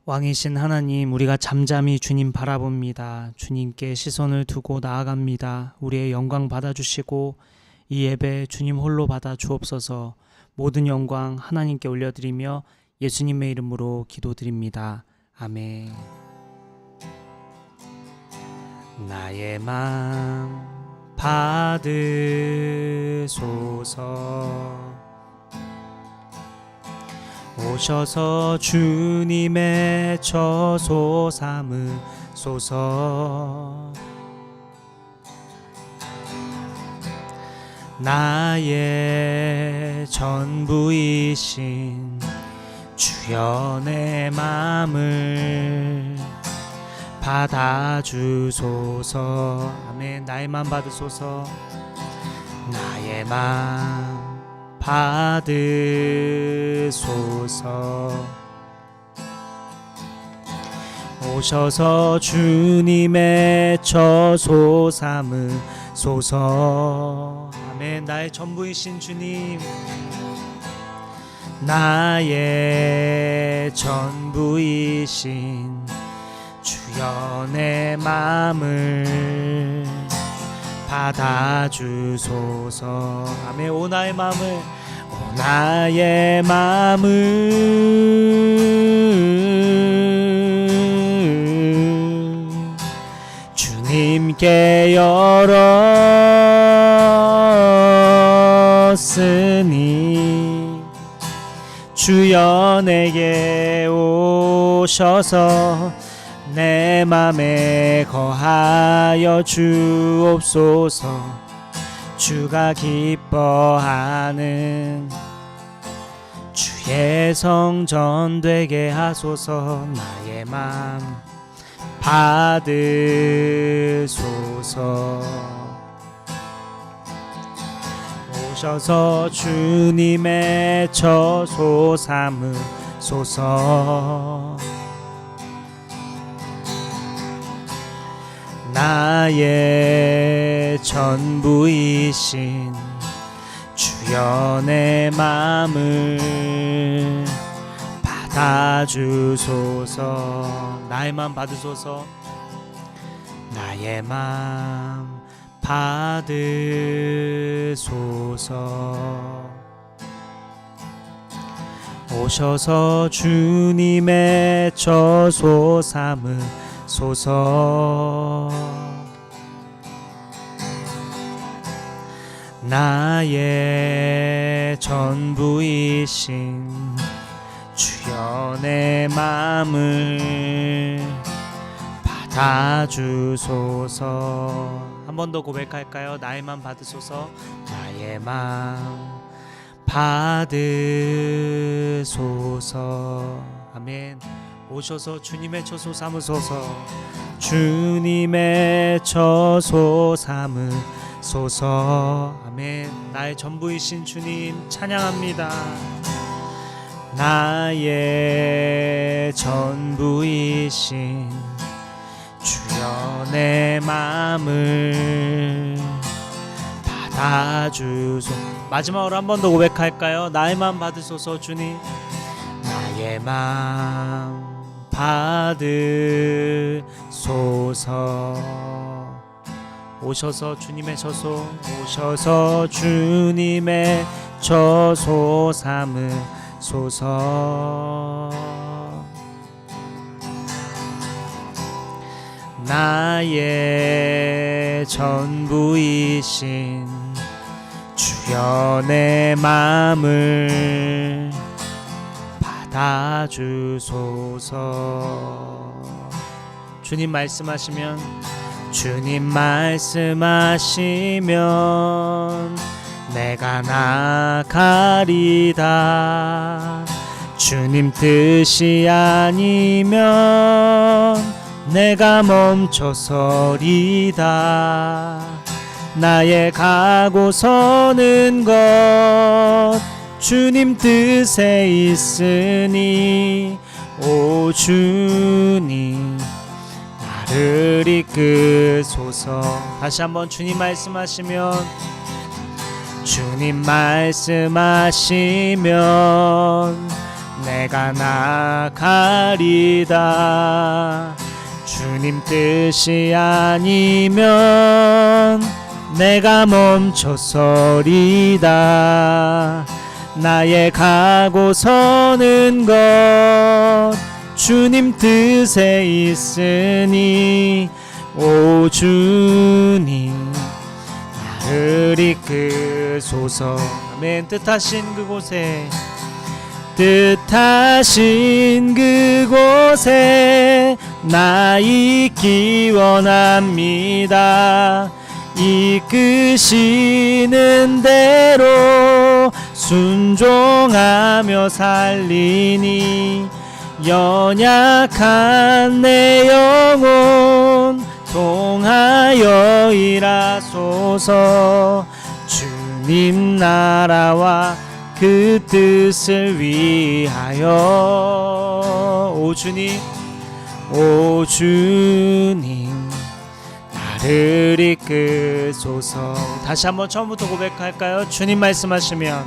왕이신 하나님, 우리가 잠잠히 주님 바라봅니다. 주님께 시선을 두고 나아갑니다. 우리의 영광 받아주시고 이 예배 주님 홀로 받아 주옵소서. 모든 영광 하나님께 올려드리며 예수님의 이름으로 기도드립니다. 아멘. 나의 맘 받으소서. 오셔서 주님의 처소 삼으소서. 나의 전부이신 주여 내 맘을 받아주소서. 아멘. 나의 맘 받으소서. 나의 맘 받으소서. 오셔서 주님의 처소 삼으소서. 아멘. 나의 전부이신 주님, 나의 전부이신 주여 내 마음을 받아주소서. 아멘. 오 나의 마음을, 오 나의 마음을 주님께 열었으니 주여 내게 오셔서 내 맘에 거하여 주옵소서. 주가 기뻐하는 주의 성전 되게 하소서. 나의 맘 받으소서. 오셔서 주님의 처소 삼으소서. 나의 전부이신 주여 내 맘을 받아주소서. 나의 맘 받으소서. 나의 맘 받으소서. 오셔서 주님의 처소 삼으소서. 나의 전부이신 주여 내 맘을 받아주소서. 한 번 더 고백할까요? 나의 맘 받으소서. 나의 맘 받으소서. 아멘. 오셔서 주님의 처소 삼으소서. 주님의 처소 삼으소서. 아멘. 나의 전부이신 주님 찬양합니다. 나의 전부이신 주여 내 마음을 받아주소. 마지막으로 한 번 더 고백할까요? 나의 마음 받으소서. 주님 나의 마음 받으소서. 오셔서 주님의 처소, 오셔서 주님의 처소 삼으소서. 나의 전부이신 주여 내 마음을 받아주소서. 주님 말씀하시면, 주님 말씀하시면 내가 나가리다. 주님 뜻이 아니면 내가 멈춰서리다. 나의 가고 서는 것 주님 뜻에 있으니 오 주님 나를 이끄소서. 다시 한번 주님 말씀하시면, 주님 말씀하시면 내가 나가리다. 주님 뜻이 아니면 내가 멈춰서리다. 나의 가고 서는 것 주님 뜻에 있으니 오 주님 나를 이끄소서. 아멘. 뜻하신 그곳에 나 있기 원합니다. 이끄시는 대로 순종하며 살리니 연약한 내 영혼 통하여 일하소서. 주님 나라와 그 뜻을 위하여 오 주님 나를 이끄소서. 다시 한번 처음부터 고백할까요? 주님 말씀하시면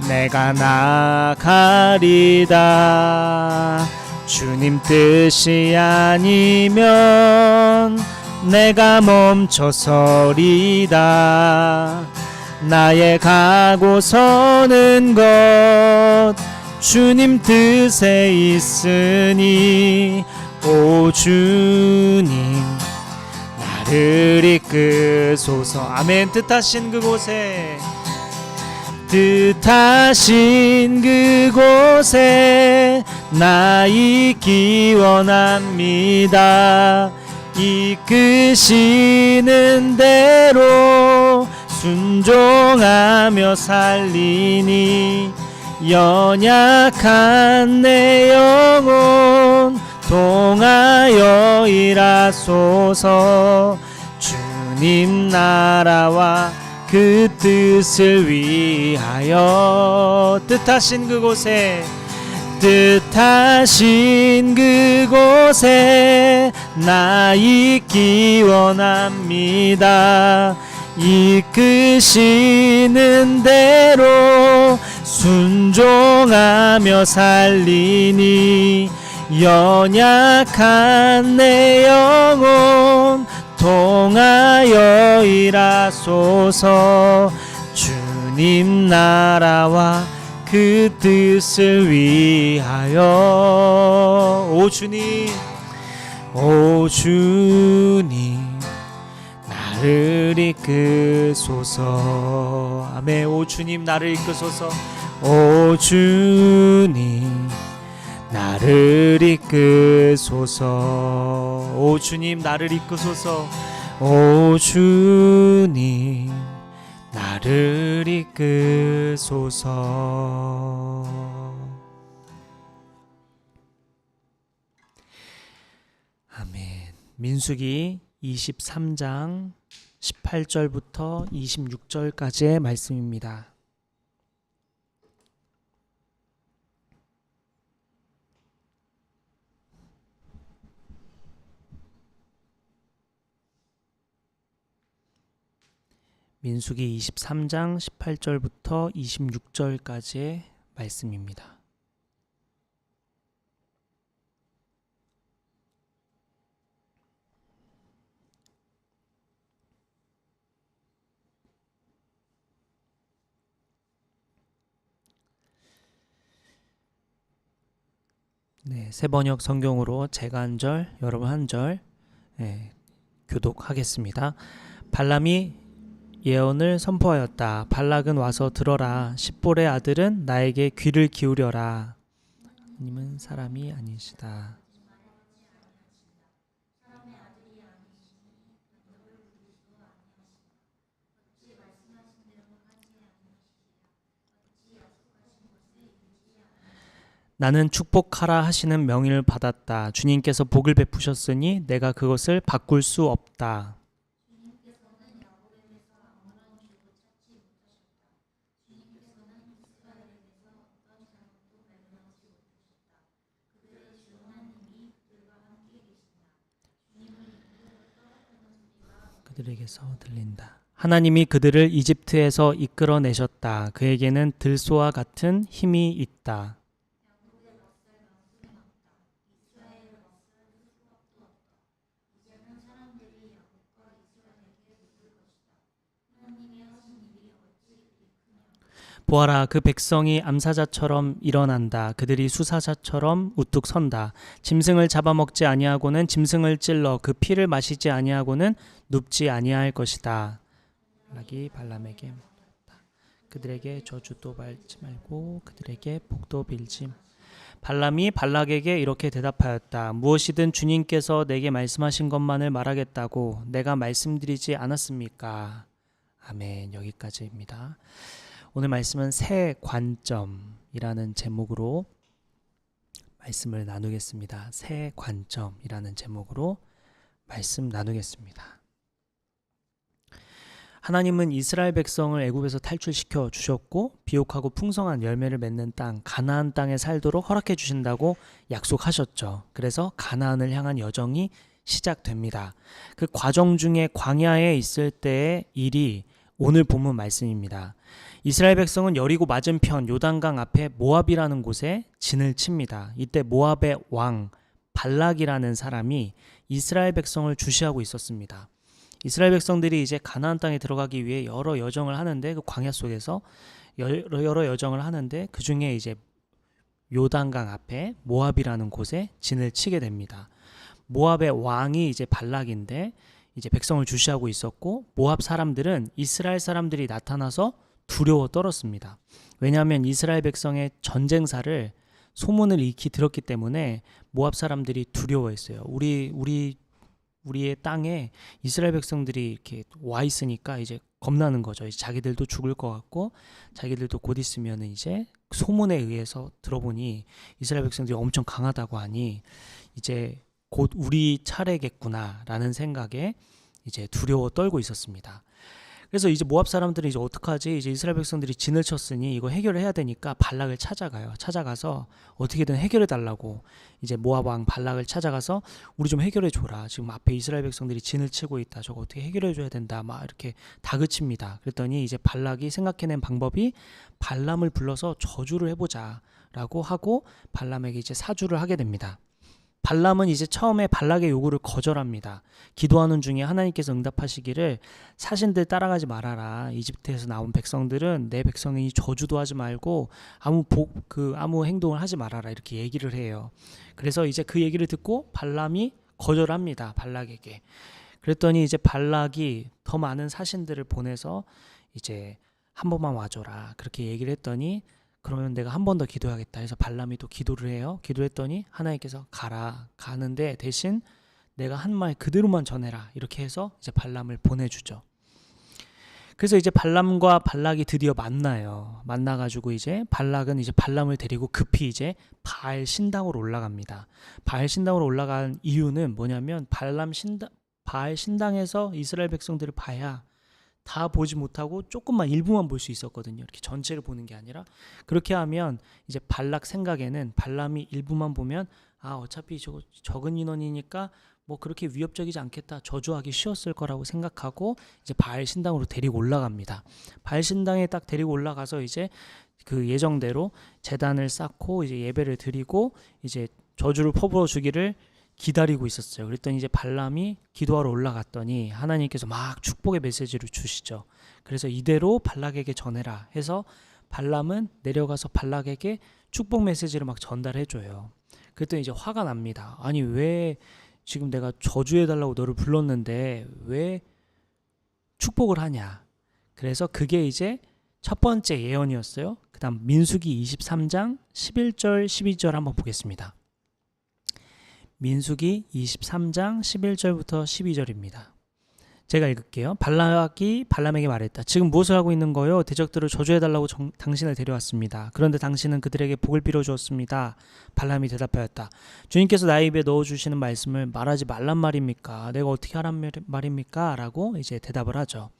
내가 나가리다. 주님 뜻이 아니면 내가 멈춰서리다. 나의 가고 서는 것 주님 뜻에 있으니 오 주님 나를 이끄소서. 아멘. 뜻하신 그곳에 나 있기 원합니다. 이끄시는 대로 순종하며 살리니 연약한 내 영혼 통하여 일하소서. 주님 나라와 그 뜻을 위하여 뜻하신 그곳에 나 있기 원합니다. 이끄시는 대로 순종하며 살리니 연약한 내 영혼 통하여 일하소서. 주님 나라와 그 뜻을 위하여 오 주님 나를 이끄소서. 아멘. 오 주님 나를 이끄소서. 오 주님 나를 이끄소서. 오 주님 나를 이끄소서. 오 주님 나를 이끄소서. 아멘. 민수기 23장 18절부터 26절까지의 말씀입니다. 민수기 23장 18절부터 26절까지의 말씀입니다. 네, 세번역 성경으로 제가 한 절, 여러분 한 절 교독하겠습니다. 발람이 예언을 선포하였다. 발락은 와서 들어라. 십볼의 아들은 나에게 귀를 기울여라. 하나님은 사람이 아니시다. 나는 축복하라 하시는 명령을 받았다. 주님께서 복을 베푸셨으니 내가 그것을 바꿀 수 없다. 그들에게서 들린다. 하나님이 그들을 이집트에서 이끌어내셨다. 그에게는 들소와 같은 힘이 있다. 보아라, 그 백성이 암사자처럼 일어난다. 그들이 수사자처럼 우뚝 선다. 짐승을 잡아먹지 아니하고는 짐승을 찔러 그 피를 마시지 아니하고는 눕지 아니할 것이다. 발락이 발람에게 말했다. 그들에게 저주도 밟지 말고 그들에게 복도 빌지. 발람이 발락에게 이렇게 대답하였다. 무엇이든 주님께서 내게 말씀하신 것만을 말하겠다고 내가 말씀드리지 않았습니까? 아멘. 여기까지입니다. 오늘 말씀은 새 관점이라는 제목으로 말씀을 나누겠습니다. 새 관점이라는 제목으로 말씀 나누겠습니다. 하나님은 이스라엘 백성을 애굽에서 탈출시켜 주셨고 비옥하고 풍성한 열매를 맺는 땅 가나안 땅에 살도록 허락해 주신다고 약속하셨죠. 그래서 가나안을 향한 여정이 시작됩니다. 그 과정 중에 광야에 있을 때의 일이 오늘 본문 말씀입니다. 이스라엘 백성은 여리고 맞은편 요단강 앞에 모압이라는 곳에 진을 칩니다. 이때 모압의 왕 발락이라는 사람이 이스라엘 백성을 주시하고 있었습니다. 이스라엘 백성들이 이제 가나안 땅에 들어가기 위해 여러 여정을 하는데 그 광야 속에서 여러 여정을 하는데 그 중에 이제 요단강 앞에 모압이라는 곳에 진을 치게 됩니다. 모압의 왕이 이제 발락인데 이제 백성을 주시하고 있었고 모압 사람들은 이스라엘 사람들이 나타나서 두려워 떨었습니다. 왜냐하면 이스라엘 백성의 전쟁사를 소문을 익히 들었기 때문에 모압 사람들이 두려워했어요. 우리의 땅에 이스라엘 백성들이 이렇게 와 있으니까 이제 겁나는 거죠. 이제 자기들도 죽을 것 같고 자기들도 곧 있으면 이제 소문에 의해서 들어보니 이스라엘 백성들이 엄청 강하다고 하니 이제 곧 우리 차례겠구나라는 생각에 이제 두려워 떨고 있었습니다. 그래서 이제 모압 사람들이 이제 어떡하지? 이제 이스라엘 백성들이 진을 쳤으니 이거 해결을 해야 되니까 발락을 찾아가요. 찾아가서 어떻게든 해결해 달라고 이제 모압 왕 발락을 찾아가서 우리 좀 해결해 줘라. 지금 앞에 이스라엘 백성들이 진을 치고 있다. 저거 어떻게 해결해 줘야 된다. 막 이렇게 다그칩니다. 그랬더니 이제 발락이 생각해낸 방법이 발람을 불러서 저주를 해보자라고 하고 발람에게 이제 사주를 하게 됩니다. 발람은 이제 처음에 발락의 요구를 거절합니다. 기도하는 중에 하나님께서 응답하시기를 사신들 따라가지 말아라. 이집트에서 나온 백성들은 내 백성이니 저주도 하지 말고 아무 행동을 하지 말아라. 이렇게 얘기를 해요. 그래서 이제 그 얘기를 듣고 발람이 거절합니다. 발락에게. 그랬더니 이제 발락이 더 많은 사신들을 보내서 이제 한 번만 와줘라. 그렇게 얘기를 했더니 그러면 내가 한 번 더 기도하겠다 해서 발람이 또 기도를 해요. 기도했더니 하나님께서 가는데 대신 내가 한 말 그대로만 전해라. 이렇게 해서 이제 발람을 보내주죠. 그래서 이제 발람과 발락이 드디어 만나요. 만나가지고 이제 발락은 이제 발람을 데리고 급히 이제 바알 신당으로 올라갑니다. 바알 신당으로 올라간 이유는 뭐냐면 바알 신당에서 이스라엘 백성들을 봐야 다 보지 못하고 조금만 일부만 볼 수 있었거든요. 이렇게 전체를 보는 게 아니라 그렇게 하면 이제 발락 생각에는 발람이 일부만 보면 어차피 적은 인원이니까 뭐 그렇게 위협적이지 않겠다. 저주하기 쉬웠을 거라고 생각하고 이제 바알 신당으로 데리고 올라갑니다. 바알 신당에 딱 데리고 올라가서 이제 그 예정대로 제단을 쌓고 이제 예배를 드리고 이제 저주를 퍼부어 주기를 기다리고 있었어요. 그랬더니 이제 발람이 기도하러 올라갔더니 하나님께서 막 축복의 메시지를 주시죠. 그래서 이대로 발락에게 전해라 해서 발람은 내려가서 발락에게 축복 메시지를 막 전달해줘요. 그랬더니 이제 화가 납니다. 아니 왜 지금 내가 저주해달라고 너를 불렀는데 왜 축복을 하냐. 그래서 그게 이제 첫 번째 예언이었어요. 그 다음 민수기 23장 11절 12절 한번 보겠습니다. 민수기 23장 11절부터 12절입니다. 제가 읽을게요. 발락이 발람에게 말했다. 지금 무엇을 하고 있는 거요? 대적들을 저주해달라고 당신을 데려왔습니다. 그런데 당신은 그들에게 복을 빌어주었습니다. 발람이 대답하였다. 주님께서 나의 입에 넣어주시는 말씀을 말하지 말란 말입니까? 내가 어떻게 하란 말입니까? 라고 이제 대답을 하죠.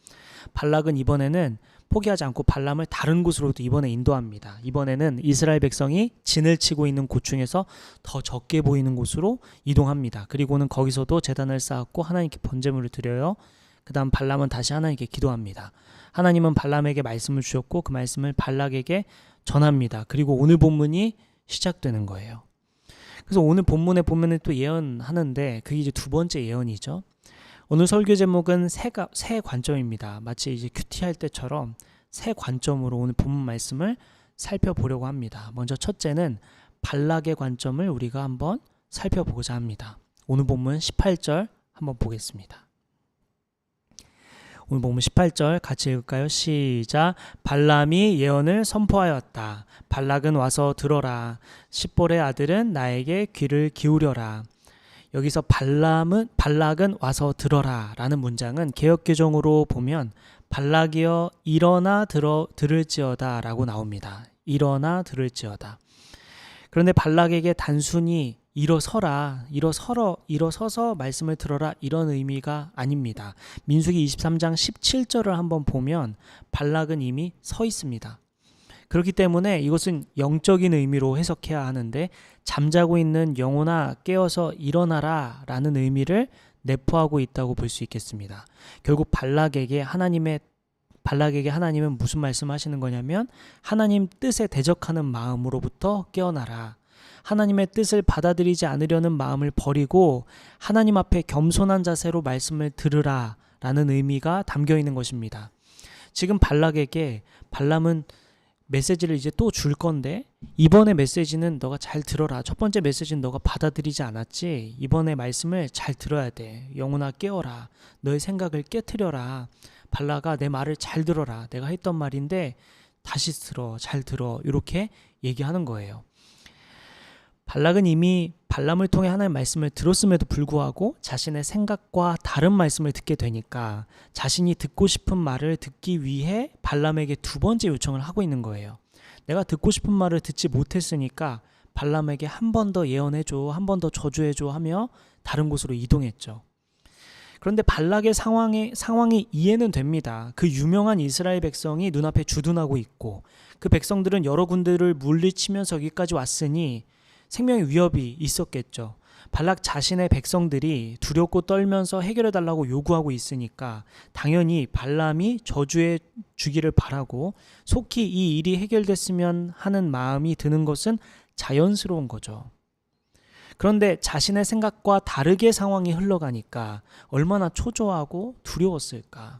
발락은 이번에는 포기하지 않고 발람을 다른 곳으로도 이번에 인도합니다. 이번에는 이스라엘 백성이 진을 치고 있는 곳 중에서 더 적게 보이는 곳으로 이동합니다. 그리고는 거기서도 제단을 쌓았고 하나님께 번제물을 드려요. 그 다음 발람은 다시 하나님께 기도합니다. 하나님은 발람에게 말씀을 주셨고 그 말씀을 발락에게 전합니다. 그리고 오늘 본문이 시작되는 거예요. 그래서 오늘 본문에 보면 또 예언하는데 그게 이제 두 번째 예언이죠. 오늘 설교 제목은 새 관점입니다. 마치 이제 큐티 할 때처럼 새 관점으로 오늘 본문 말씀을 살펴보려고 합니다. 먼저 첫째는 발락의 관점을 우리가 한번 살펴보고자 합니다. 오늘 본문 18절 한번 보겠습니다. 오늘 본문 18절 같이 읽을까요? 시작. 발람이 예언을 선포하였다. 발락은 와서 들어라. 십볼의 아들은 나에게 귀를 기울여라. 여기서 발락은 와서 들어라 라는 문장은 개역개정으로 보면 발락이여 일어나 들을지어다 라고 나옵니다. 일어나 들을지어다. 그런데 발락에게 단순히 일어서서 말씀을 들어라 이런 의미가 아닙니다. 민수기 23장 17절을 한번 보면 발락은 이미 서 있습니다. 그렇기 때문에 이것은 영적인 의미로 해석해야 하는데 잠자고 있는 영혼아 깨어서 일어나라 라는 의미를 내포하고 있다고 볼 수 있겠습니다. 결국 발락에게 하나님은 무슨 말씀하시는 거냐면 하나님 뜻에 대적하는 마음으로부터 깨어나라. 하나님의 뜻을 받아들이지 않으려는 마음을 버리고 하나님 앞에 겸손한 자세로 말씀을 들으라 라는 의미가 담겨 있는 것입니다. 지금 발람은 메시지를 이제 또 줄 건데 이번에 메시지는 너가 잘 들어라. 첫 번째 메시지는 너가 받아들이지 않았지. 이번에 말씀을 잘 들어야 돼. 영혼아 깨어라. 너의 생각을 깨트려라. 발락아 내 말을 잘 들어라. 내가 했던 말인데 다시 들어. 잘 들어. 이렇게 얘기하는 거예요. 발락은 이미 발람을 통해 하나님의 말씀을 들었음에도 불구하고 자신의 생각과 다른 말씀을 듣게 되니까 자신이 듣고 싶은 말을 듣기 위해 발람에게 두 번째 요청을 하고 있는 거예요. 내가 듣고 싶은 말을 듣지 못했으니까 발람에게 한 번 더 예언해줘, 한 번 더 저주해줘 하며 다른 곳으로 이동했죠. 그런데 발락의 상황이 이해는 됩니다. 그 유명한 이스라엘 백성이 눈앞에 주둔하고 있고 그 백성들은 여러 군대를 물리치면서 여기까지 왔으니 생명의 위협이 있었겠죠. 발락 자신의 백성들이 두렵고 떨면서 해결해달라고 요구하고 있으니까 당연히 발람이 저주해 주기를 바라고 속히 이 일이 해결됐으면 하는 마음이 드는 것은 자연스러운 거죠. 그런데 자신의 생각과 다르게 상황이 흘러가니까 얼마나 초조하고 두려웠을까.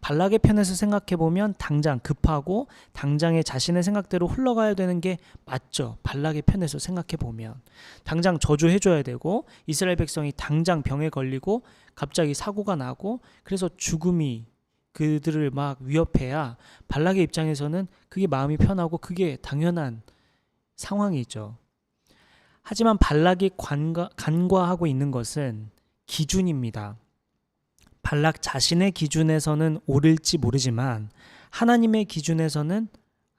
발락의 편에서 생각해보면 당장 급하고 당장에 자신의 생각대로 흘러가야 되는 게 맞죠. 발락의 편에서 생각해보면 당장 저주해줘야 되고 이스라엘 백성이 당장 병에 걸리고 갑자기 사고가 나고 그래서 죽음이 그들을 막 위협해야 발락의 입장에서는 그게 마음이 편하고 그게 당연한 상황이죠. 하지만 발락이 간과하고 있는 것은 기준입니다. 발락 자신의 기준에서는 옳을지 모르지만 하나님의 기준에서는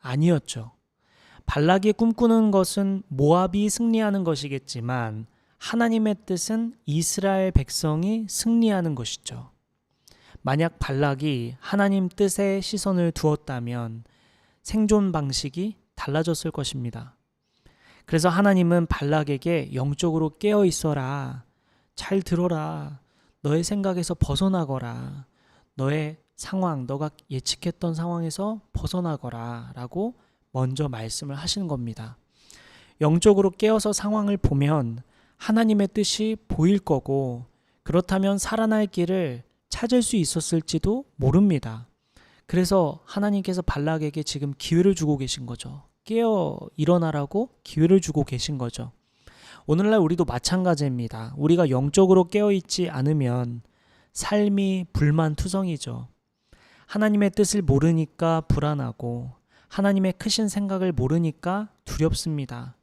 아니었죠. 발락이 꿈꾸는 것은 모압이 승리하는 것이겠지만 하나님의 뜻은 이스라엘 백성이 승리하는 것이죠. 만약 발락이 하나님 뜻에 시선을 두었다면 생존 방식이 달라졌을 것입니다. 그래서 하나님은 발락에게 영적으로 깨어 있어라. 잘 들어라. 너의 생각에서 벗어나거라. 너의 상황, 너가 예측했던 상황에서 벗어나거라 라고 먼저 말씀을 하시는 겁니다. 영적으로 깨어서 상황을 보면 하나님의 뜻이 보일 거고 그렇다면 살아날 길을 찾을 수 있었을지도 모릅니다. 그래서 하나님께서 발락에게 지금 기회를 주고 계신 거죠. 깨어 일어나라고 기회를 주고 계신 거죠. 오늘날 우리도 마찬가지입니다. 우리가 영적으로 깨어있지 않으면 삶이 불만투성이죠. 하나님의 뜻을 모르니까 불안하고 하나님의 크신 생각을 모르니까 두렵습니다.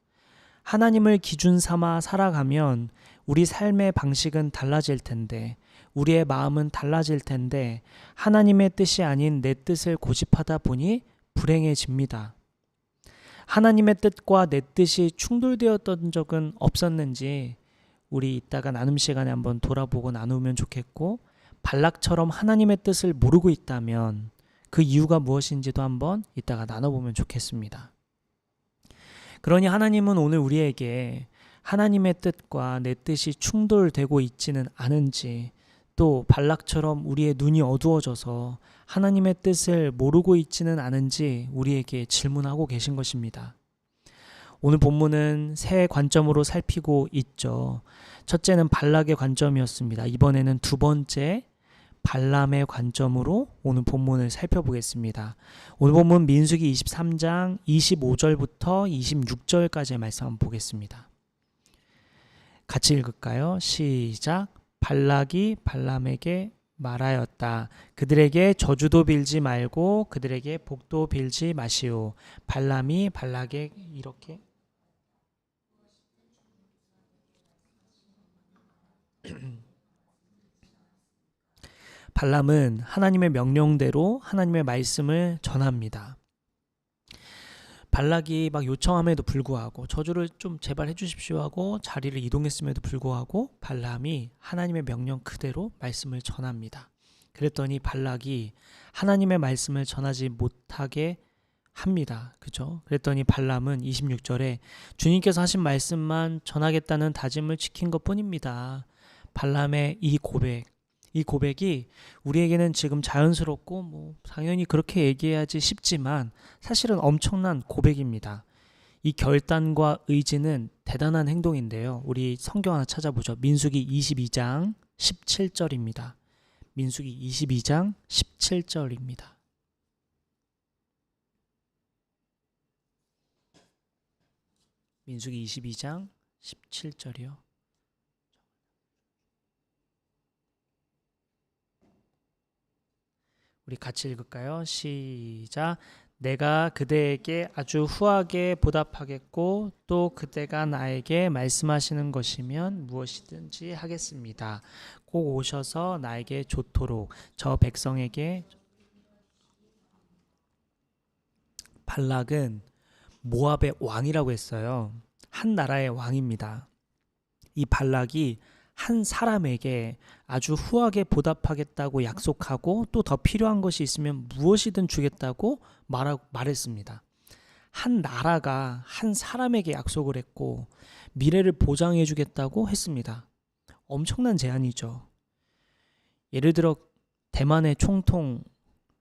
하나님을 기준 삼아 살아가면 우리 삶의 방식은 달라질 텐데 우리의 마음은 달라질 텐데 하나님의 뜻이 아닌 내 뜻을 고집하다 보니 불행해집니다. 하나님의 뜻과 내 뜻이 충돌되었던 적은 없었는지 우리 이따가 나눔 시간에 한번 돌아보고 나누면 좋겠고 발락처럼 하나님의 뜻을 모르고 있다면 그 이유가 무엇인지도 한번 이따가 나눠보면 좋겠습니다. 그러니 하나님은 오늘 우리에게 하나님의 뜻과 내 뜻이 충돌되고 있지는 않은지 또 발락처럼 우리의 눈이 어두워져서 하나님의 뜻을 모르고 있지는 않은지 우리에게 질문하고 계신 것입니다. 오늘 본문은 세 관점으로 살피고 있죠. 첫째는 발락의 관점이었습니다. 이번에는 두 번째 발람의 관점으로 오늘 본문을 살펴보겠습니다. 오늘 본문 민수기 23장 25절부터 26절까지의 말씀 한번 보겠습니다. 같이 읽을까요? 시작. 발락이 발람에게 말하였다. 그들에게 저주도 빌지 말고 그들에게 복도 빌지 마시오. 발람이 발락에게 이렇게 발람은 하나님의 명령대로 하나님의 말씀을 전합니다. 발락이 막 요청함에도 불구하고 저주를 좀 제발 해주십시오 하고 자리를 이동했음에도 불구하고 발람이 하나님의 명령 그대로 말씀을 전합니다. 그랬더니 발락이 하나님의 말씀을 전하지 못하게 합니다. 그죠? 그랬더니 발람은 26절에 주님께서 하신 말씀만 전하겠다는 다짐을 지킨 것 뿐입니다. 발람의 이 고백이 우리에게는 지금 자연스럽고 뭐 당연히 그렇게 얘기해야지 싶지만 사실은 엄청난 고백입니다. 이 결단과 의지는 대단한 행동인데요. 우리 성경 하나 찾아보죠. 민수기 22장 17절입니다. 민수기 22장 17절입니다. 민수기 22장 17절이요. 우리 같이 읽을까요? 시작. 내가 그대에게 아주 후하게 보답하겠고 또 그대가 나에게 말씀하시는 것이면 무엇이든지 하겠습니다. 꼭 오셔서 나에게 좋도록 저 백성에게. 발락은 모압의 왕이라고 했어요. 한 나라의 왕입니다. 이 발락이 한 사람에게 아주 후하게 보답하겠다고 약속하고 또 더 필요한 것이 있으면 무엇이든 주겠다고 말했습니다. 한 나라가 한 사람에게 약속을 했고 미래를 보장해 주겠다고 했습니다. 엄청난 제안이죠. 예를 들어 대만의 총통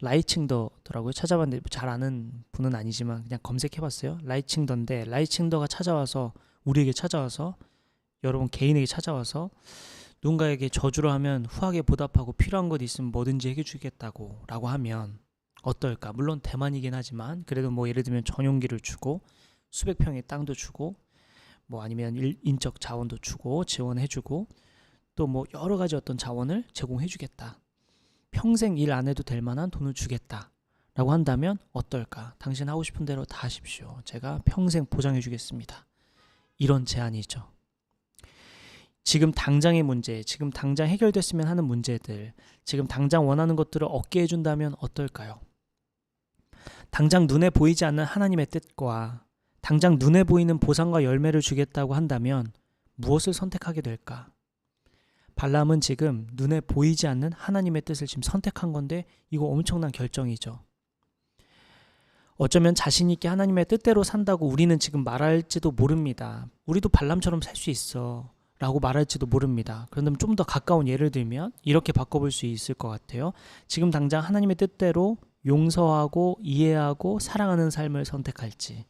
라이칭더더라고요. 찾아봤는데 잘 아는 분은 아니지만 그냥 검색해봤어요. 라이칭더인데 라이칭더가 우리에게 찾아와서 여러분 개인에게 찾아와서 누군가에게 저주를 하면 후하게 보답하고 필요한 것 있으면 뭐든지 해주겠다고 라고 하면 어떨까? 물론 대만이긴 하지만 그래도 뭐 예를 들면 전용기를 주고 수백 평의 땅도 주고 뭐 아니면 인적 자원도 주고 지원해주고 또 뭐 여러 가지 어떤 자원을 제공해주겠다. 평생 일 안 해도 될 만한 돈을 주겠다 라고 한다면 어떨까? 당신 하고 싶은 대로 다 하십시오. 제가 평생 보장해 주겠습니다. 이런 제안이죠. 지금 당장의 문제, 지금 당장 해결됐으면 하는 문제들, 지금 당장 원하는 것들을 얻게 해준다면 어떨까요? 당장 눈에 보이지 않는 하나님의 뜻과 당장 눈에 보이는 보상과 열매를 주겠다고 한다면 무엇을 선택하게 될까? 발람은 지금 눈에 보이지 않는 하나님의 뜻을 지금 선택한 건데 이거 엄청난 결정이죠. 어쩌면 자신 있게 하나님의 뜻대로 산다고 우리는 지금 말할지도 모릅니다. 우리도 발람처럼 살 수 있어 라고 말할지도 모릅니다. 그런데 좀 더 가까운 예를 들면 이렇게 바꿔볼 수 있을 것 같아요. 지금 당장 하나님의 뜻대로 용서하고 이해하고 사랑하는 삶을 선택할지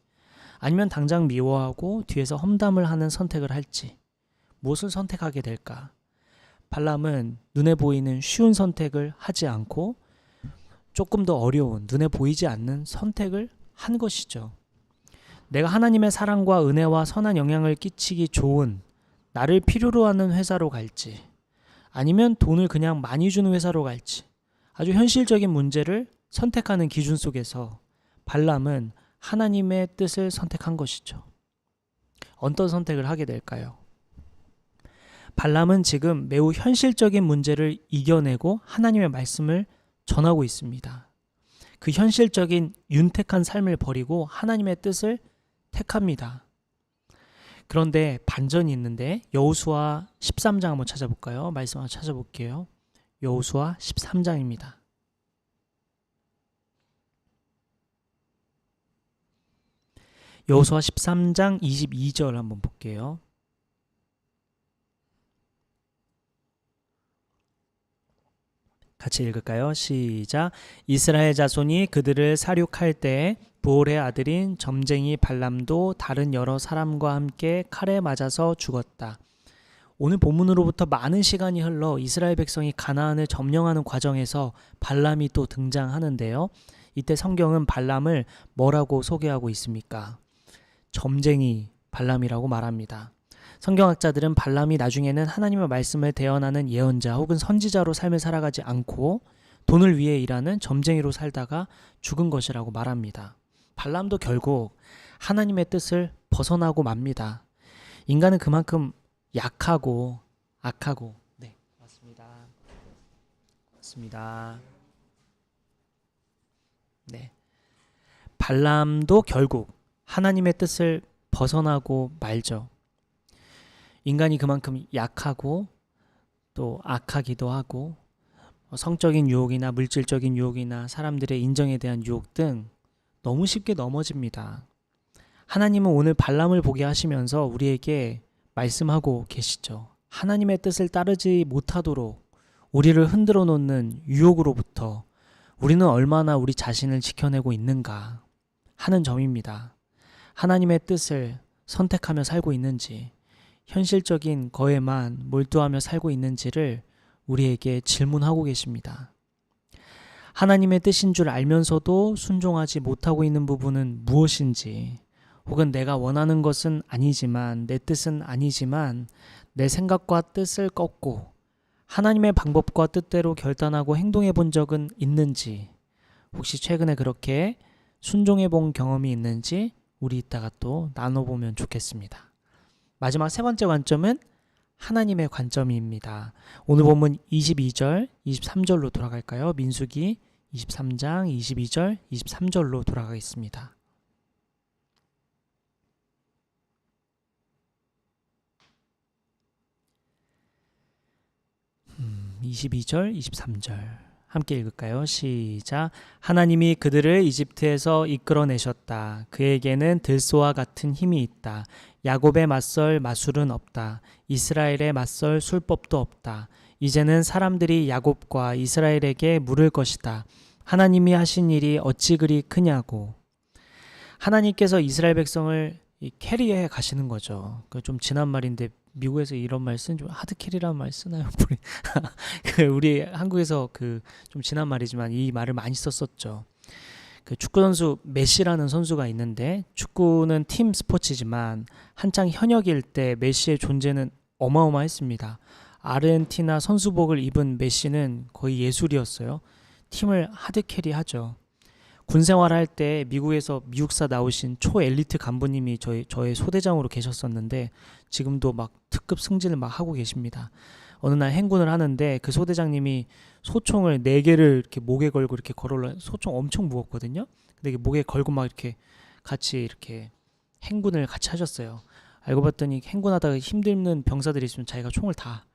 아니면 당장 미워하고 뒤에서 험담을 하는 선택을 할지 무엇을 선택하게 될까? 발람은 눈에 보이는 쉬운 선택을 하지 않고 조금 더 어려운 눈에 보이지 않는 선택을 한 것이죠. 내가 하나님의 사랑과 은혜와 선한 영향을 끼치기 좋은 나를 필요로 하는 회사로 갈지 아니면 돈을 그냥 많이 주는 회사로 갈지 아주 현실적인 문제를 선택하는 기준 속에서 발람은 하나님의 뜻을 선택한 것이죠. 어떤 선택을 하게 될까요? 발람은 지금 매우 현실적인 문제를 이겨내고 하나님의 말씀을 전하고 있습니다. 그 현실적인 윤택한 삶을 버리고 하나님의 뜻을 택합니다. 그런데 반전이 있는데 여호수아 13장 한번 찾아볼까요? 말씀 한번 찾아볼게요. 여호수아 13장입니다. 여호수아 13장 22절 한번 볼게요. 같이 읽을까요? 시작. 이스라엘 자손이 그들을 사륙할 때 보올의 아들인 점쟁이 발람도 다른 여러 사람과 함께 칼에 맞아서 죽었다. 오늘 본문으로부터 많은 시간이 흘러 이스라엘 백성이 가나안을 점령하는 과정에서 발람이 또 등장하는데요. 이때 성경은 발람을 뭐라고 소개하고 있습니까? 점쟁이 발람이라고 말합니다. 성경학자들은 발람이 나중에는 하나님의 말씀을 대언하는 예언자 혹은 선지자로 삶을 살아가지 않고 돈을 위해 일하는 점쟁이로 살다가 죽은 것이라고 말합니다. 발람도 결국 하나님의 뜻을 벗어나고 맙니다. 인간은 그만큼 약하고 악하고 네, 맞습니다. 네. 발람도 결국 하나님의 뜻을 벗어나고 말죠. 인간이 그만큼 약하고 또 악하기도 하고 성적인 유혹이나 물질적인 유혹이나 사람들의 인정에 대한 유혹 등 너무 쉽게 넘어집니다. 하나님은 오늘 발람을 보게 하시면서 우리에게 말씀하고 계시죠. 하나님의 뜻을 따르지 못하도록 우리를 흔들어 놓는 유혹으로부터 우리는 얼마나 우리 자신을 지켜내고 있는가 하는 점입니다. 하나님의 뜻을 선택하며 살고 있는지, 현실적인 거에만 몰두하며 살고 있는지를 우리에게 질문하고 계십니다. 하나님의 뜻인 줄 알면서도 순종하지 못하고 있는 부분은 무엇인지, 혹은 내가 원하는 것은 아니지만, 내 뜻은 아니지만 내 생각과 뜻을 꺾고 하나님의 방법과 뜻대로 결단하고 행동해 본 적은 있는지, 혹시 최근에 그렇게 순종해 본 경험이 있는지 우리 이따가 또 나눠보면 좋겠습니다. 마지막 세 번째 관점은 하나님의 관점입니다. 오늘 본문 22절, 23절로 돌아갈까요? 민수기 23장 22절, 23절로 돌아가겠습니다. 22절, 23절 함께 읽을까요? 시작. 하나님이 그들을 이집트에서 이끌어내셨다. 그에게는 들소와 같은 힘이 있다. 야곱에 맞설 마술은 없다. 이스라엘에 맞설 술법도 없다. 이제는 사람들이 야곱과 이스라엘에게 물을 것이다. 하나님이 하신 일이 어찌 그리 크냐고. 하나님께서 이스라엘 백성을 캐리해 가시는 거죠. 좀 지난 말인데 미국에서 이런 말 쓰는 좀 하드캐리라는 말 쓰나요? 우리 한국에서 좀 지난 말이지만 이 말을 많이 썼었죠. 축구 선수 메시라는 선수가 있는데, 축구는 팀 스포츠지만 한창 현역일 때 메시의 존재는 어마어마했습니다. 아르헨티나 선수복을 입은 메시는 거의 예술이었어요. 팀을 하드캐리하죠. 군 생활할 때 미국에서 미국사 나오신 초엘리트 간부님이 저의 소대장으로 계셨었는데 지금도 막 특급 승진을 막 하고 계십니다. 어느 날 행군을 하는데 그 소대장님이 소총을 4개를 이렇게 목에 걸고 이렇게 걸어올라. 소총 엄청 무겁거든요. 근데 목에 걸고 막 이렇게 같이 이렇게 행군을 같이 하셨어요. 알고 봤더니 행군하다가 힘드는 병사들이 있으면 자기가 총을 다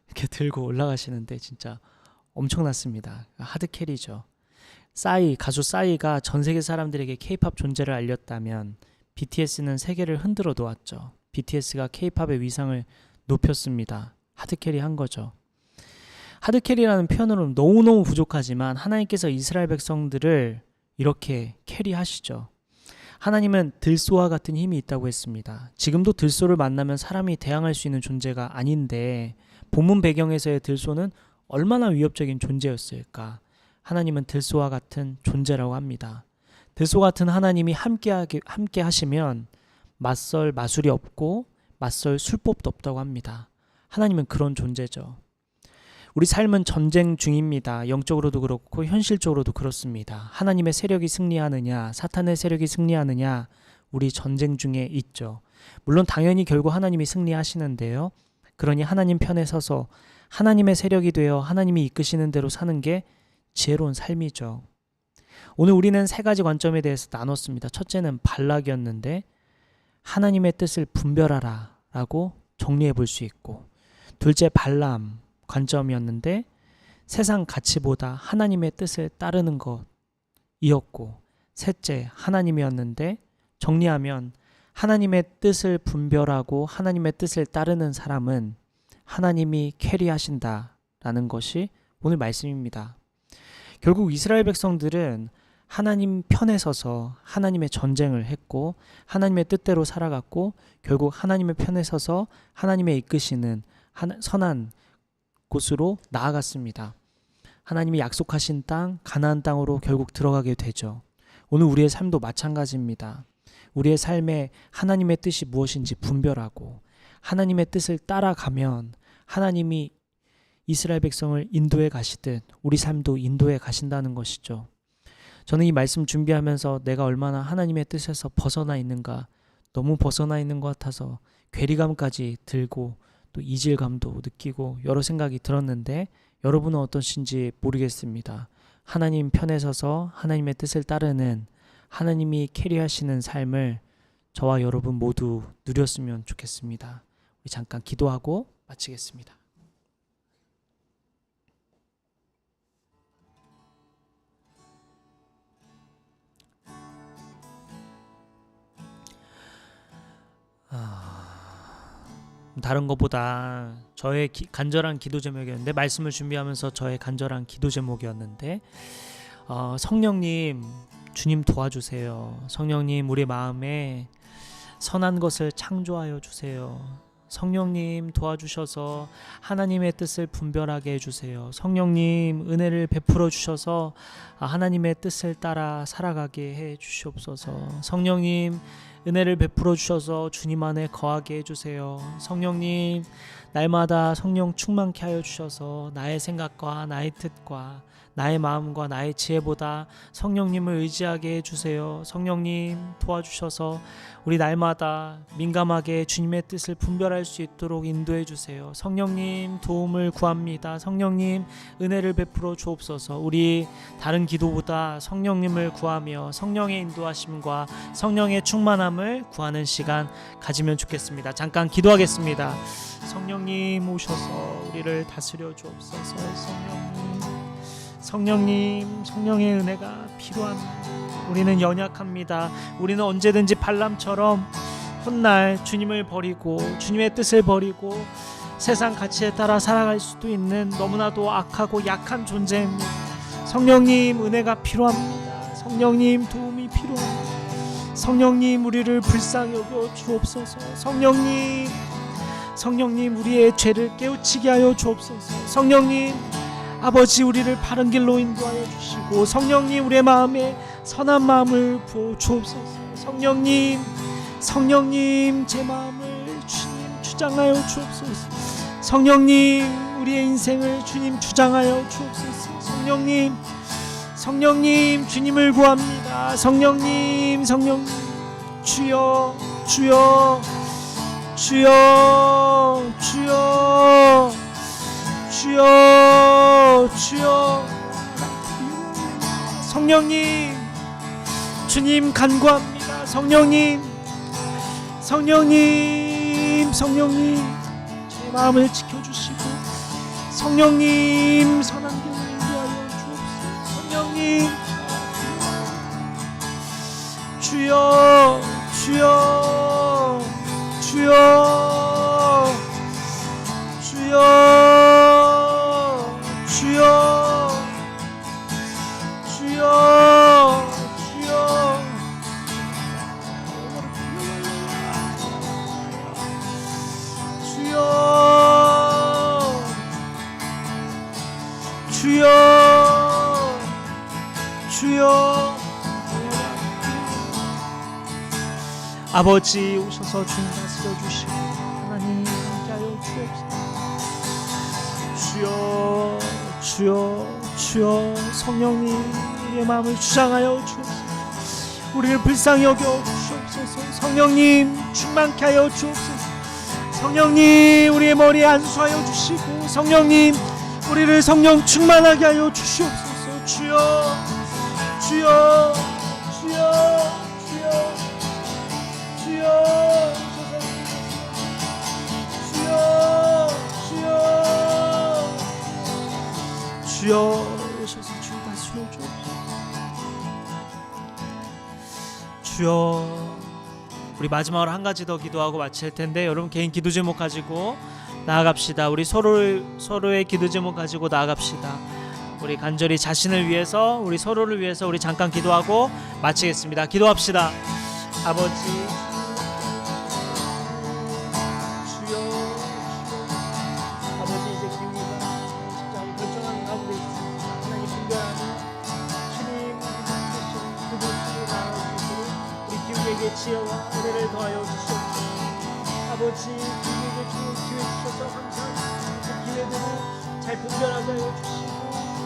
이렇게 들고 올라가시는데 진짜 엄청났습니다. 하드캐리죠. 가수 싸이가 전 세계 사람들에게 K-팝 존재를 알렸다면 BTS는 세계를 흔들어 놓았죠. BTS가 K-팝의 위상을 높였습니다. 하드캐리 한 거죠. 하드캐리라는 표현으로는 너무너무 부족하지만 하나님께서 이스라엘 백성들을 이렇게 캐리하시죠. 하나님은 들소와 같은 힘이 있다고 했습니다. 지금도 들소를 만나면 사람이 대항할 수 있는 존재가 아닌데 본문 배경에서의 들소는 얼마나 위협적인 존재였을까? 하나님은 들소와 같은 존재라고 합니다. 들소 같은 하나님이 함께 하시면 맞설 마술이 없고 맞설 술법도 없다고 합니다. 하나님은 그런 존재죠. 우리 삶은 전쟁 중입니다. 영적으로도 그렇고 현실적으로도 그렇습니다. 하나님의 세력이 승리하느냐, 사탄의 세력이 승리하느냐, 우리 전쟁 중에 있죠. 물론 당연히 결국 하나님이 승리하시는데요. 그러니 하나님 편에 서서 하나님의 세력이 되어 하나님이 이끄시는 대로 사는 게 지혜로운 삶이죠. 오늘 우리는 3가지 관점에 대해서 나눴습니다. 첫째는 발락이었는데 하나님의 뜻을 분별하라 라고 정리해 볼 수 있고, 둘째 발람 관점이었는데 세상 가치보다 하나님의 뜻을 따르는 것이었고, 셋째 하나님이었는데 정리하면 하나님의 뜻을 분별하고 하나님의 뜻을 따르는 사람은 하나님이 캐리하신다라는 것이 오늘 말씀입니다. 결국 이스라엘 백성들은 하나님 편에 서서 하나님의 전쟁을 했고 하나님의 뜻대로 살아갔고 결국 하나님의 편에 서서 하나님의 이끄시는 선한 곳으로 나아갔습니다. 하나님이 약속하신 땅 가나안 땅으로 결국 들어가게 되죠. 오늘 우리의 삶도 마찬가지입니다. 우리의 삶에 하나님의 뜻이 무엇인지 분별하고 하나님의 뜻을 따라가면 하나님이 이스라엘 백성을 인도해 가시듯 우리 삶도 인도해 가신다는 것이죠. 저는 이 말씀 준비하면서 내가 얼마나 하나님의 뜻에서 벗어나 있는가, 너무 벗어나 있는 것 같아서 괴리감까지 들고 또 이질감도 느끼고 여러 생각이 들었는데 여러분은 어떠신지 모르겠습니다. 하나님 편에 서서 하나님의 뜻을 따르는 하나님이 캐리하시는 삶을 저와 여러분 모두 누렸으면 좋겠습니다. 우리 잠깐 기도하고 마치겠습니다. 다른 것보다 저의 간절한 기도 제목이었는데 말씀을 준비하면서 저의 간절한 기도 제목이었는데 성령님 주님 도와주세요. 성령님 우리 마음에 선한 것을 창조하여 주세요. 성령님 도와주셔서 하나님의 뜻을 분별하게 해주세요. 성령님 은혜를 베풀어 주셔서 하나님의 뜻을 따라 살아가게 해 주시옵소서. 성령님 은혜를 베풀어 주셔서 주님 안에 거하게 해주세요. 성령님 날마다 성령 충만케 하여 주셔서 나의 생각과 나의 뜻과 나의 마음과 나의 지혜보다 성령님을 의지하게 해주세요. 성령님 도와주셔서 우리 날마다 민감하게 주님의 뜻을 분별할 수 있도록 인도해 주세요. 성령님 도움을 구합니다. 성령님 은혜를 베풀어 주옵소서. 우리 다른 기도보다 성령님을 구하며 성령의 인도하심과 성령의 충만함을 구하는 시간 가지면 좋겠습니다. 잠깐 기도하겠습니다. 성령님 오셔서 우리를 다스려 주옵소서. 성령님 성령의 은혜가 필요합니다. 우리는 연약합니다. 우리는 언제든지 발람처럼 훗날 주님을 버리고 주님의 뜻을 버리고 세상 가치에 따라 살아갈 수도 있는 너무나도 악하고 약한 존재입니다. 성령님 은혜가 필요합니다. 성령님 도움이 필요합니다. 성령님 우리를 불쌍히 여겨 주옵소서. 성령님 우리의 죄를 깨우치게 하여 주옵소서. 성령님 아버지 우리를 바른 길로 인도하여 주시고 성령님 우리의 마음에 선한 마음을 부어 주옵소서. 성령님 제 마음을 주님 주장하여 주옵소서. 성령님 우리의 인생을 주님 주장하여 주옵소서. 성령님 주님을 구합니다. 성령님 주여 성령님 주님 간구합니다. 성령님 제 마음을 지켜주시고 성령님 선한 길로 인도하여 주옵소서. 성령님 주여 아버지 오셔서 주님 다스려 주시고 하나님 함께하여 주옵소서. 주여 성령님 우리의 마음을 주장하여 주옵소서. 우리를 불쌍히 여겨 주옵소서. 성령님 충만케 하여 주옵소서. 성령님 우리의 머리에 안수하여 주시고 성령님 우리를 성령 충만하게 하여 주시옵소서. 주여 오셔서 주님 다스려 주옵소서. 주여 우리 마지막으로 한 가지 더 기도하고 마칠 텐데 여러분 개인 기도 제목 가지고 나아갑시다. 우리 서로의 기도 제목 가지고 나아갑시다. 우리 간절히 자신을 위해서, 우리 서로를 위해서 우리 잠깐 기도하고 마치겠습니다. 기도합시다. 아버지, 주여, 아버지, 이제 기우이가 직장 결정하는 가운데 있습니다. 하나님 분별하는 주님 그 모습으로 나아갈 수 있도록 우리 기우에게 지혜와 은혜를 더하여 주시옵소서. 아버지, 기우에게 좋은 기회 주셔서 감사합니다. 그 기회들을 잘 분별하게 하여 주시고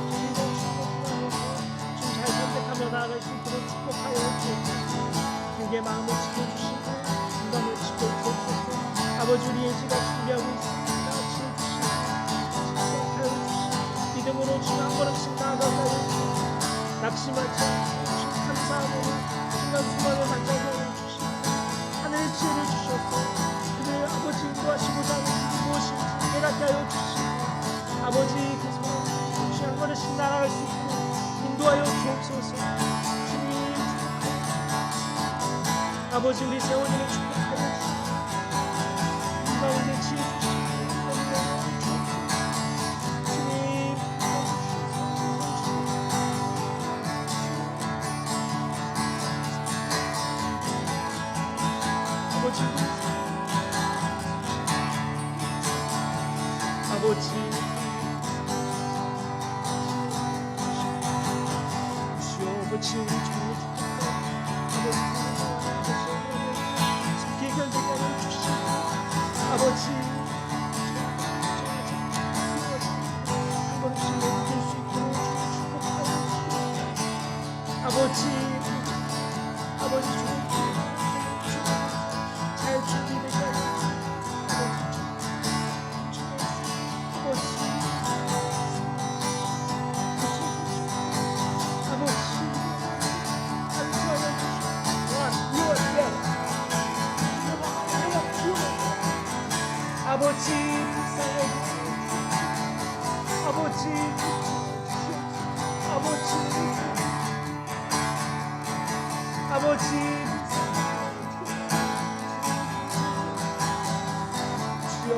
주님의 축복을 좀 잘 선택하며 나아갈 수 있도록 축복하여 주옵소서. 기우의 마음을 지켜주시고 인간을 지켜주옵소서. 아버지, 우리의 지가 준비하고 있습니다. 지켜주시고 축복하여 주시고 믿음으로 주 한 걸음씩 나아가게 하여 주시고 낙심하지 않고 주 감사함으로 순간순간을 만나게 하여 주시고 하늘의 지혜를 주셔서 그를 아버지 인도하시고자 하는 일이 무엇인지 깨닫게 하여 주시고 아버지, 그 손을 주 한 걸음씩 나아갈 수 있도록 인도하여 주옵소서. 주님 축복하여 아버지, 우리 세원이를 축복하여 주시고 이 가운데 지혜 주시고 주님 아버지, 아버지, 우리 주님을 깊게 견디게 주시고 아버지, 한 걸음씩 넘길 수 있도록 축복하여 주시고 아버지 잘 준비되게 하여 아버지, 아버지, 아버지, 주여,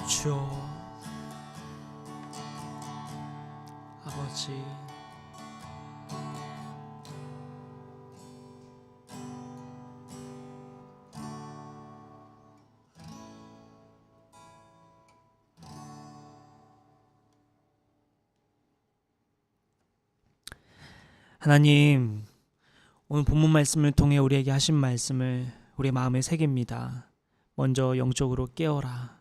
주여, 아버지, 하나님, 오늘 본문 말씀을 통해 우리에게 하신 말씀을 우리 마음에 새깁니다. 먼저 영적으로 깨어라,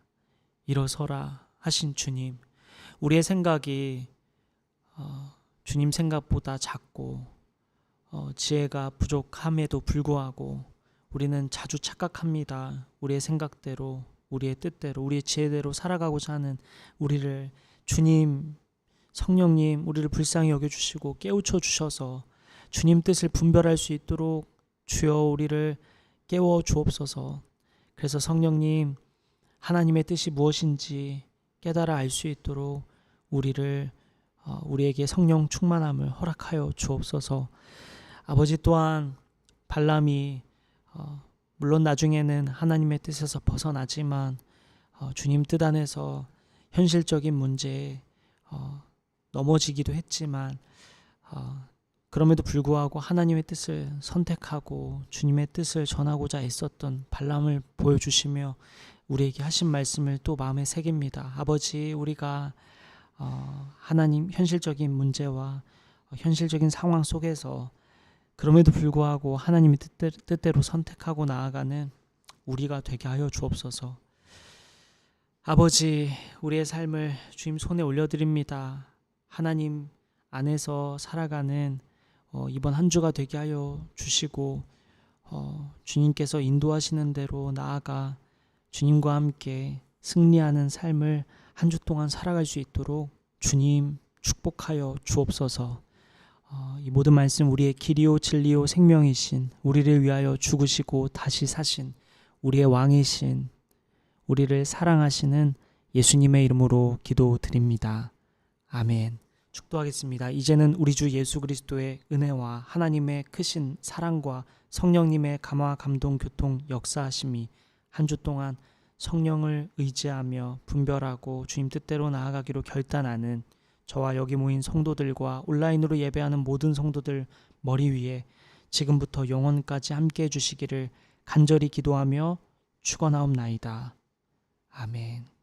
일어서라 하신 주님, 우리의 생각이 주님 생각보다 작고 지혜가 부족함에도 불구하고 우리는 자주 착각합니다. 우리의 생각대로, 우리의 뜻대로, 우리의 지혜대로 살아가고자 하는 우리를 주님, 성령님, 우리를 불쌍히 여겨주시고 깨우쳐 주셔서 주님 뜻을 분별할 수 있도록 주여 우리를 깨워 주옵소서. 그래서 성령님, 하나님의 뜻이 무엇인지 깨달아 알 수 있도록 우리에게 성령 충만함을 허락하여 주옵소서. 아버지, 또한 발람이 물론 나중에는 하나님의 뜻에서 벗어나지만 주님 뜻 안에서 현실적인 문제에 넘어지기도 했지만 그럼에도 불구하고 하나님의 뜻을 선택하고 주님의 뜻을 전하고자 애썼던 발람을 보여주시며 우리에게 하신 말씀을 또 마음에 새깁니다. 아버지, 우리가 하나님 현실적인 문제와 현실적인 상황 속에서 그럼에도 불구하고 하나님의 뜻대로 선택하고 나아가는 우리가 되게 하여 주옵소서. 아버지, 우리의 삶을 주님 손에 올려드립니다. 하나님 안에서 살아가는 이번 한 주가 되게 하여 주시고 주님께서 인도하시는 대로 나아가 주님과 함께 승리하는 삶을 한 주 동안 살아갈 수 있도록 주님 축복하여 주옵소서. 이 모든 말씀 우리의 길이요 진리요 생명이신, 우리를 위하여 죽으시고 다시 사신 우리의 왕이신, 우리를 사랑하시는 예수님의 이름으로 기도드립니다. 아멘. 축도하겠습니다. 이제는 우리 주 예수 그리스도의 은혜와 하나님의 크신 사랑과 성령님의 감화 감동 교통 역사하심이 한 주 동안 성령을 의지하며 분별하고 주님 뜻대로 나아가기로 결단하는 저와 여기 모인 성도들과 온라인으로 예배하는 모든 성도들 머리 위에 지금부터 영원까지 함께 해주시기를 간절히 기도하며 축원하옵나이다. 아멘.